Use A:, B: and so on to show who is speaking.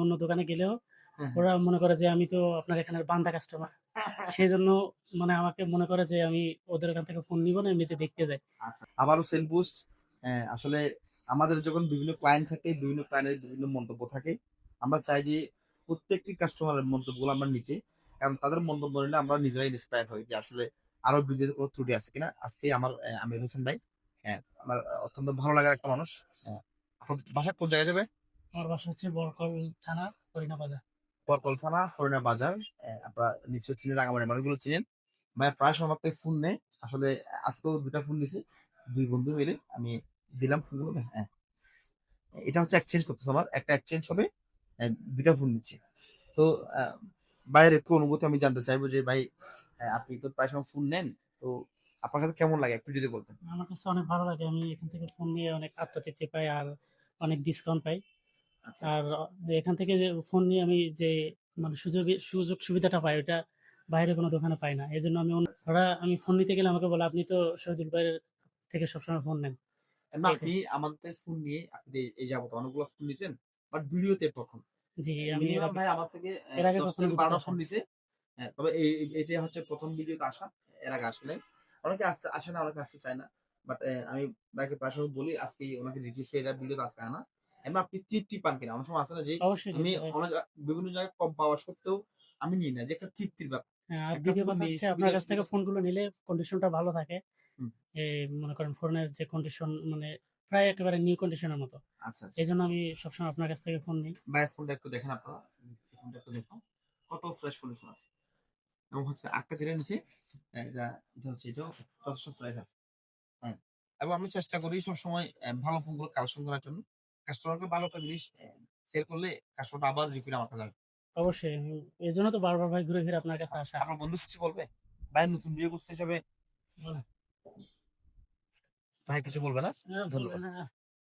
A: অন্য দোকানে গেলেও
B: হ্যাঁ,
A: ওরা মনে করে যে আমি তো আপনার এখানের বান্দা কাস্টমার। সেজন্য মানে আমাকে মনে করে যে আমি ওদের ওখান থেকে ফোন নিব না, এমনিতে দেখতে যাই।
B: আচ্ছা। আবারও সেল বুস্ট। আসলে আমাদের যখন বিভিন্ন ক্লায়েন্ট থাকে, বিভিন্ন ক্লায়েন্টের বিভিন্ন মন্তব্য থাকে। আমরা চাই যে প্রত্যেকটি কাস্টমারের মন্তব্যগুলো আমরা নিতে। কারণ তাদের মন্তব্য নিলে আমরা নিজেরাই ইন্সপায়ার্ড হই যে আসলে আরো বিজনেসে কোনো ত্রুটি আছে কিনা। আজকে আমার আমির হোসেন ভাই, আমার অত্যন্ত ভালো লাগার একটা মানুষ। আপনার বাসা কোন জায়গায় যাবে?
A: আমার বাসা হচ্ছে বরকল থানা, হরিণা বাজার।
B: বরকল থানা, হরিণা বাজার। আপনারা নিশ্চয়ই চিনেন, রাঙামাটির মানুষগুলো চিনেন। ভাই প্রায় সময় আমার থেকে ফোন নেয়। আসলে আজকেও ২ টা ফোন নিছি। ২ বন্ধু মিলে আমি দিলাম ফোনগুলো। হ্যাঁ, এটা হচ্ছে এক্সচেঞ্জ করতেছে আমার। একটা এক্সচেঞ্জ হবে। ২ টা ফোন নিচ্ছি। তো আ ভাইয়ের একটু অনুভূতি আমি জানতে চাইবো যে ভাই, আপনি তো প্রায় সময় ফোন নেন। তো আপনার কাছে কেমন লাগে একটু যদি বলতেন?
A: আমার কাছে অনেক ভালো লাগে। আমি এখান থেকে ফোন নিয়ে অনেক আত্মতৃপ্তি পাই আর অনেক ডিসকাউন্ট পাই।
B: আচ্ছা।
A: আর এখান থেকে যে ফোন নিয়ে আমি যে মানে সুযোগ সুবিধাটা পাই, ওটা বাইরে কোনো দোকানে পাই না। এজন্য আমি ফোন নিতে গেলে আমাকে বলে, "আপনি তো শহীদুল ভাইয়ের থেকে সবসময় ফোন নেন।"
B: না,
A: এটাই।
B: আপনি আমাদের ফোন নিয়ে আপনি এই যাবত অনেকগুলো ফোন নিছেন। বাট ভিডিওতে ১ম।
A: জি, আমি
B: মিনিমাম ভাই আমার থেকে
A: এর আগে
B: ১০
A: কখনো
B: থেকে
A: ভিডিওতে
B: ১২ টা
A: আসা
B: ফোন নিছে। তবে এটা হচ্ছে ১ম ভিডিওতে আসা। এর আগে আসে নাই। অনেকে আসে না, অনেকে আসতে চায় না। বাট আমি ভাইকে প্রায় সময় বলি আজকে ওনাকে রিকোয়েস্ট করে ভিডিওতে আজকে আনা। এমন আপনি তৃপ্তি পান কিনা? অনেক সময় আছে না যে
A: অবশ্যই
B: আমি
A: দিতে হয়।
B: অনেক বিভিন্ন জায়গায় কম পাওয়া সত্ত্বেও আমি নিই না। যে একটা তৃপ্তির ব্যাপার।
A: হ্যাঁ, আর
B: একটা
A: দ্বিতীয়
B: ফোন
A: কথা
B: নিই
A: হচ্ছে আপনার
B: সুবিধা
A: কাছ থেকে
B: সুবিধা
A: ফোনগুলো নিলে কন্ডিশনটা ভালো থাকে।
B: হুম,
A: মনে করেন ফোনের যে কন্ডিশন মানে প্রায় একেবারে নিউ কন্ডিশনের মতো।
B: আচ্ছা, আচ্ছা।
A: এজন্য আমি সবসময় আপনার কাছ থেকে ফোন নিই।
B: ভাইয়ের ফোনটা একটু দেখেন আপনারা। ফোনটা একটু দেখুন। কত ফ্রেশ কন্ডিশন আছে। এবং হচ্ছে আরেকটা যেটা নিছি, এটা হচ্ছে এটাও যথেষ্ট ফ্রেশ আছে। হ্যাঁ। এবং আমি চেষ্টা করি সবসময় ভালো ফোনগুলো কালেকশন করার জন্য। কাস্টমারকে ভালো একটা জিনিস সেল করলে কাস্টমারটা আবার রিপিট আমার কাছে আসবে।
A: অবশ্যই এজন্য তো বারবার ভাই ঘুরে ফিরে আপনার কাছে আসা।
B: আপনার বন্ধু কিছু বলবে? ভাই নতুন বিয়ে করছে হিসাবে ভাই কিছু বলবে না?
A: হ্যাঁ, বলবে
B: ধন্যবাদ।
A: না।